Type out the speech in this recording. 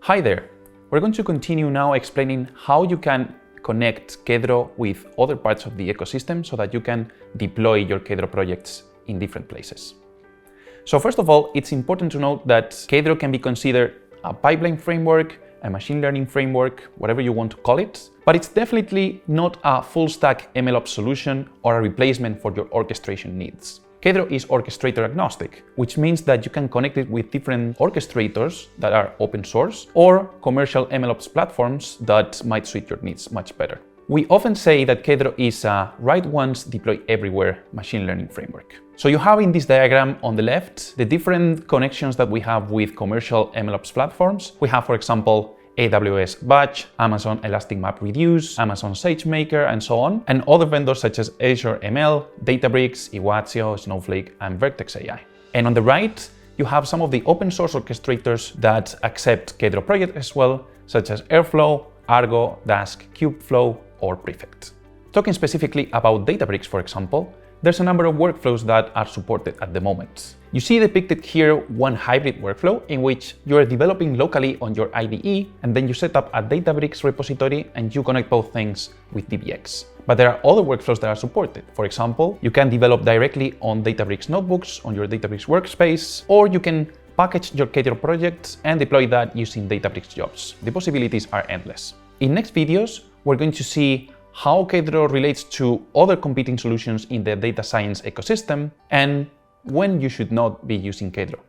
Hi there! We're going to continue now explaining how you can connect Kedro with other parts of the ecosystem so that you can deploy your Kedro projects in different places. So first of all, it's important to note that Kedro can be considered a pipeline framework, a machine learning framework, whatever you want to call it, but it's definitely not a full-stack MLOps solution or a replacement for your orchestration needs. Kedro is orchestrator agnostic, which means that you can connect it with different orchestrators that are open source or commercial MLOps platforms that might suit your needs much better. We often say that Kedro is a write once, deploy everywhere machine learning framework. So you have in this diagram on the left the different connections that we have with commercial MLOps platforms. We have, for example, AWS Batch, Amazon Elastic MapReduce, Amazon SageMaker, and so on, and other vendors such as Azure ML, Databricks, Iwatio, Snowflake, and Vertex AI. And on the right, you have some of the open source orchestrators that accept Kedro projects as well, such as Airflow, Argo, Dask, Kubeflow, or Prefect. Talking specifically about Databricks, for example, there's a number of workflows that are supported at the moment. You see depicted here one hybrid workflow in which you are developing locally on your IDE, and then you set up a Databricks repository and you connect both things with DBX. But there are other workflows that are supported. For example, you can develop directly on Databricks notebooks on your Databricks workspace, or you can package your Kedro projects and deploy that using Databricks jobs. The possibilities are endless. In next videos, we're going to see how Kedro relates to other competing solutions in the data science ecosystem, and when you should not be using Kedro.